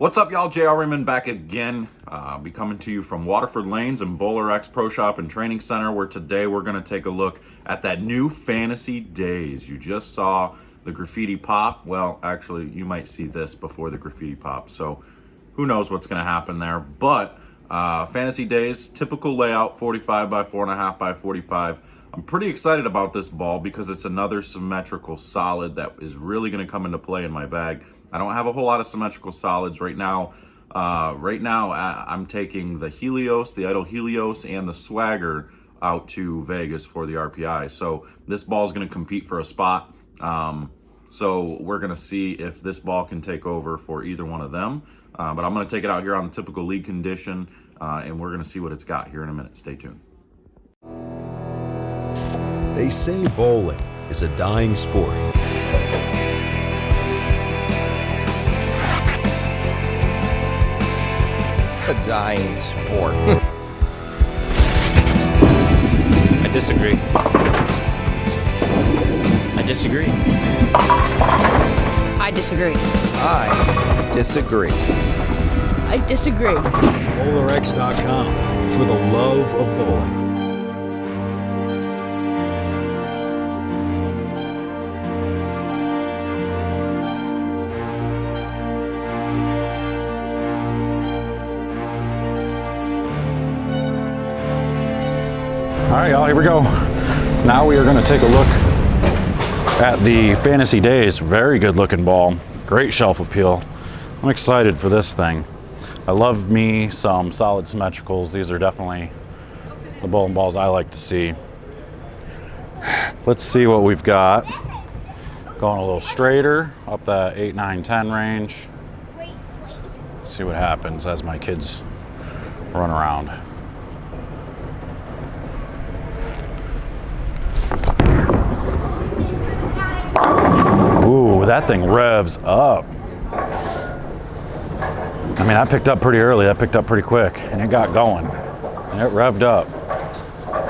What's up, y'all? JR Raymond back again. Be coming to you from Waterford Lanes and BowlerX Pro Shop and Training Center, where today we're going to take a look at that new fantasy Daze. You just saw the graffiti pop. Well, actually, you might see this before the graffiti pop, so who knows what's going to happen there. But fantasy Daze, typical layout, 45 by 4.5 by 45. I'm pretty excited about this ball because it's another symmetrical solid that is really going to come into play in my bag. I don't have a whole lot of symmetrical solids right now. I'm taking the Helios, the Idol Helios, and the Swagger out to Vegas for the RPI. So this ball is going to compete for a spot. So we're going to see if this ball can take over for either one of them. But I'm going to take it out here on the typical league condition, and we're going to see what it's got here in a minute. Stay tuned. They say bowling is a dying sport. A dying sport. I disagree. I disagree. I disagree. I disagree. I disagree. BowlerX.com for the love of bowling. All right, y'all, here we go. Now we are going to take a look at the Fantasy Daze. Very good looking ball. Great shelf appeal. I'm excited for this thing. I love me some solid symmetricals. These are definitely the bowling balls I like to see. Let's see what we've got. Going a little straighter, up that 8, 9, 10 range. Let's see what happens as my kids run around. Ooh, that thing revs up. I mean, I picked up pretty early. I picked up pretty quick, and it got going, and it revved up.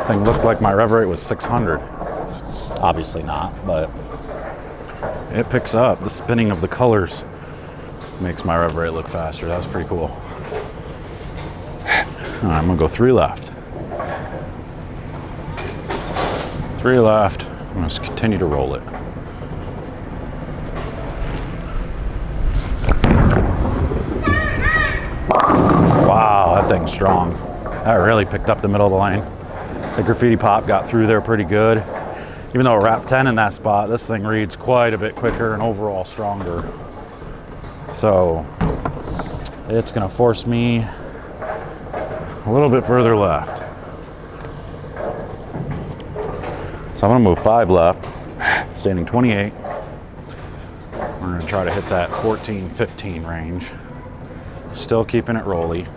Thing looked like my rev rate was 600. Obviously not, but it picks up. The spinning of the colors makes my rev rate look faster. That was pretty cool. All right, I'm gonna go 3 left. 3 left. I'm gonna just continue to roll it. Wow, that thing's strong. That really picked up the middle of the lane. The graffiti pop got through there pretty good. Even though it wrapped 10 in that spot, this thing reads quite a bit quicker and overall stronger. So it's gonna force me a little bit further left. So I'm gonna move 5 left, standing 28. We're gonna try to hit that 14, 15 range. Still keeping it rolly.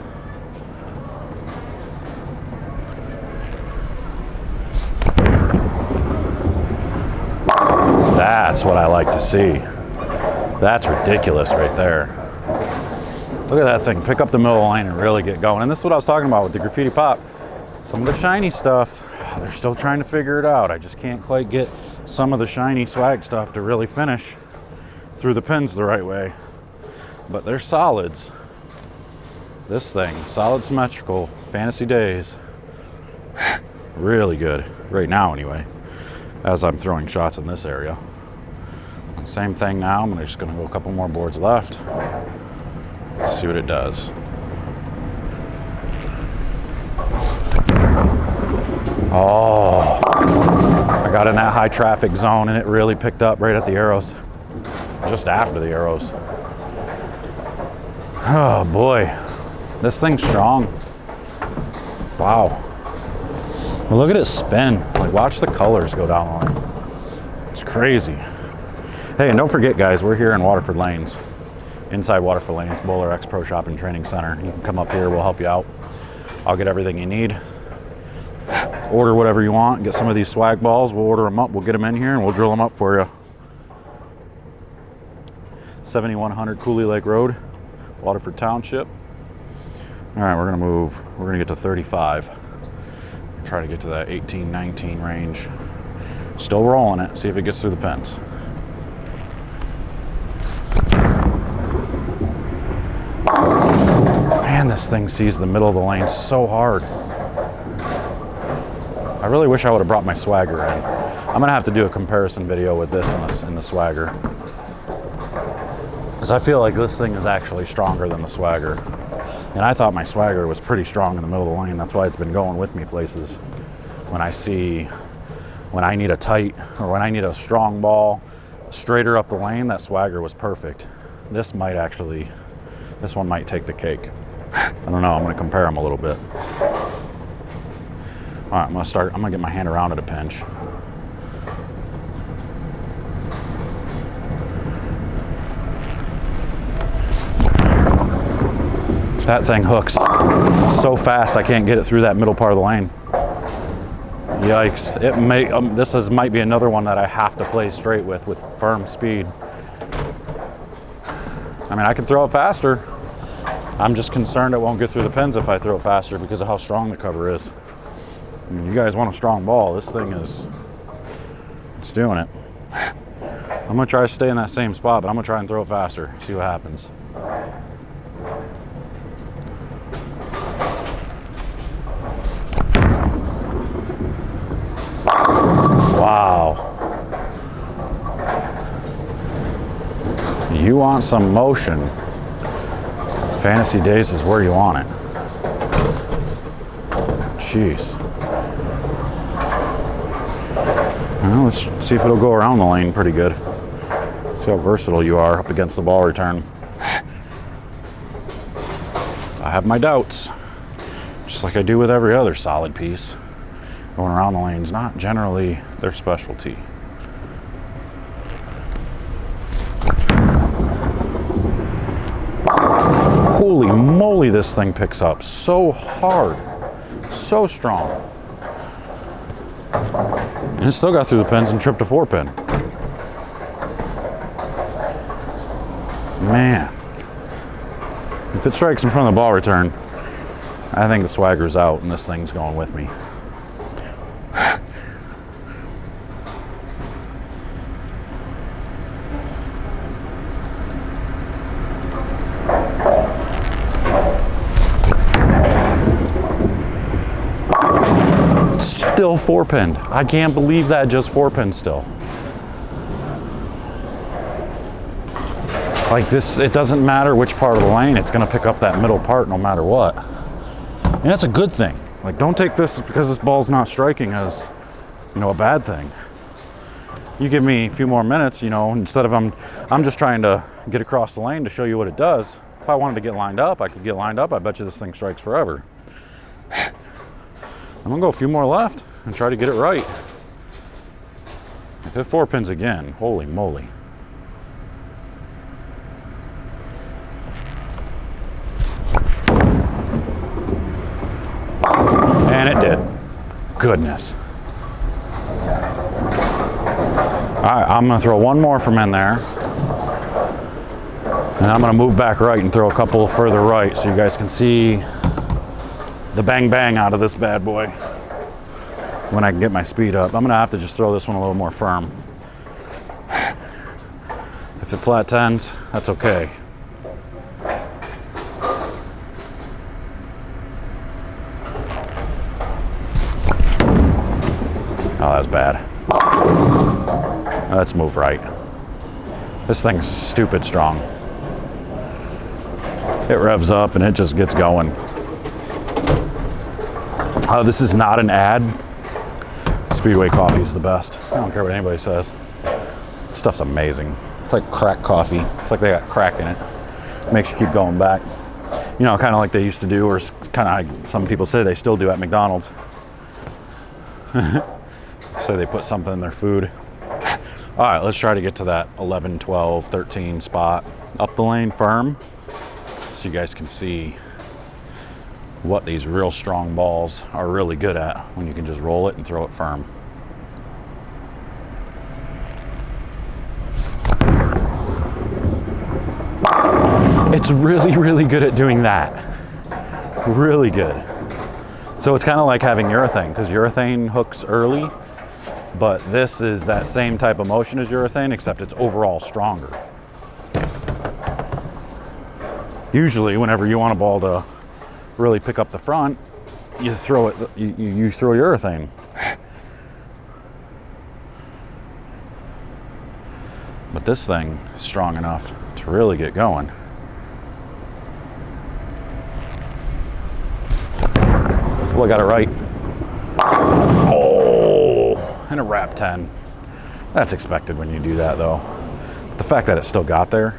That's what I like to see. That's ridiculous right there. Look at that thing, pick up the middle of the lane and really get going. And this is what I was talking about with the graffiti pop. Some of the shiny stuff, they're still trying to figure it out. I just can't quite get some of the shiny swag stuff to really finish through the pins the right way. But they're solids. This thing, solid symmetrical, Fantasy Daze. Really good, right now anyway, as I'm throwing shots in this area. Same thing now, I'm just gonna go a couple more boards left. Let's see what it does. Oh, I got in that high traffic zone and it really picked up right at the arrows. Just after the arrows. Oh boy, this thing's strong. Wow. Well, look at it spin. Like, watch the colors go down on it. It's crazy. Hey, and don't forget, guys, we're here in Waterford Lanes. Inside Waterford Lanes, BowlerX Pro Shop and Training Center. You can come up here, we'll help you out. I'll get everything you need. Order whatever you want, get some of these swag balls, we'll order them up, we'll get them in here and we'll drill them up for you. 7100 Cooley Lake Road, Waterford Township. All right, we're gonna get to 35. Try to get to that 18, 19 range. Still rolling it, see if it gets through the pins. this thing sees the middle of the lane so hard. I really wish I would have brought my swagger in. I'm gonna have to do a comparison video with this in the swagger. Because I feel like this thing is actually stronger than the swagger. And I thought my swagger was pretty strong in the middle of the lane. That's why it's been going with me places. When I need a tight, or when I need a strong ball, straighter up the lane, that swagger was perfect. This one might take the cake. I don't know, I'm gonna compare them a little bit. All right, I'm gonna get my hand around at a pinch. That thing hooks so fast I can't get it through that middle part of the lane. Yikes! It may might be another one that I have to play straight with firm speed. I mean, I can throw it faster. I'm just concerned it won't get through the pins if I throw it faster because of how strong the cover is. I mean, you guys want a strong ball. This thing it's doing it. I'm gonna try to stay in that same spot, but I'm gonna try and throw it faster. See what happens. Wow. You want some motion. Fantasy Daze is where you want it. Jeez. Well, let's see if it'll go around the lane pretty good. See how versatile you are up against the ball return. I have my doubts. Just like I do with every other solid piece. Going around the lane's not generally their specialty. Holy moly, this thing picks up so hard, so strong. And it still got through the pins and tripped a 4-pin. Man. If it strikes in front of the ball return, I think the swagger's out and this thing's going with me. Still 4-pinned. I can't believe that just 4-pinned still. Like this, it doesn't matter which part of the lane, it's gonna pick up that middle part no matter what. And that's a good thing. Like, don't take this because this ball's not striking as, a bad thing. You give me a few more minutes, instead of I'm just trying to get across the lane to show you what it does. If I wanted to get lined up, I could get lined up. I bet you this thing strikes forever. I'm gonna go a few more left and try to get it right. If it 4-pins again, holy moly. And it did. Goodness. All right, I'm gonna throw one more from in there. And I'm gonna move back right and throw a couple further right so you guys can see the bang bang out of this bad boy when I can get my speed up. I'm gonna have to just throw this one a little more firm. If it flat tens, that's okay. Oh, that was bad. Let's move right. This thing's stupid strong. It revs up and it just gets going. This is not an ad. Speedway coffee is the best. I don't care what anybody says. This stuff's amazing. It's like crack coffee. It's like they got crack in it. Makes you keep going back. Kind of like they used to do, or kind of like some people say they still do at McDonald's. So they put something in their food. All right, let's try to get to that 11, 12, 13 spot. Up the lane firm, so you guys can see what these real strong balls are really good at when you can just roll it and throw it firm. It's really, really good at doing that. Really good. So it's kind of like having urethane, because urethane hooks early, but this is that same type of motion as urethane, except it's overall stronger. Usually, whenever you want a ball to really pick up the front, you throw it. You throw urethane. But this thing is strong enough to really get going. Well, I got it right. Oh, and a wrap 10. That's expected when you do that, though. But the fact that it still got there.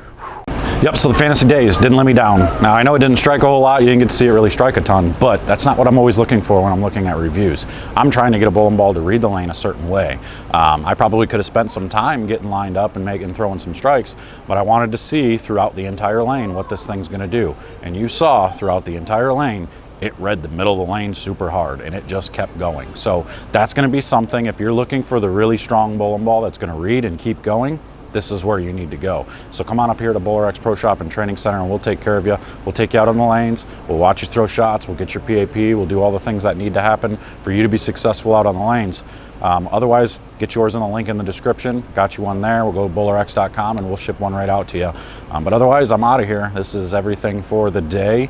Yep, so the Fantasy Daze didn't let me down. Now, I know it didn't strike a whole lot. You didn't get to see it really strike a ton, but that's not what I'm always looking for when I'm looking at reviews. I'm trying to get a bowling ball to read the lane a certain way. I probably could have spent some time getting lined up and throwing some strikes, but I wanted to see throughout the entire lane what this thing's going to do. And you saw throughout the entire lane, it read the middle of the lane super hard, and it just kept going. So that's going to be something, if you're looking for the really strong bowling ball that's going to read and keep going, this is where you need to go. So come on up here to BowlerX Pro Shop and Training Center, and we'll take care of you. We'll take you out on the lanes. We'll watch you throw shots. We'll get your PAP. We'll do all the things that need to happen for you to be successful out on the lanes. Otherwise, get yours in the link in the description. Got you one there. We'll go to BowlerX.com and we'll ship one right out to you. But otherwise, I'm out of here. This is everything for the day.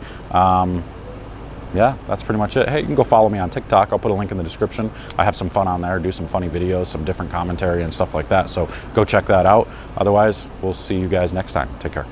Yeah, that's pretty much it. Hey, you can go follow me on TikTok. I'll put a link in the description. I have some fun on there, do some funny videos, some different commentary and stuff like that. So go check that out. Otherwise, we'll see you guys next time. Take care.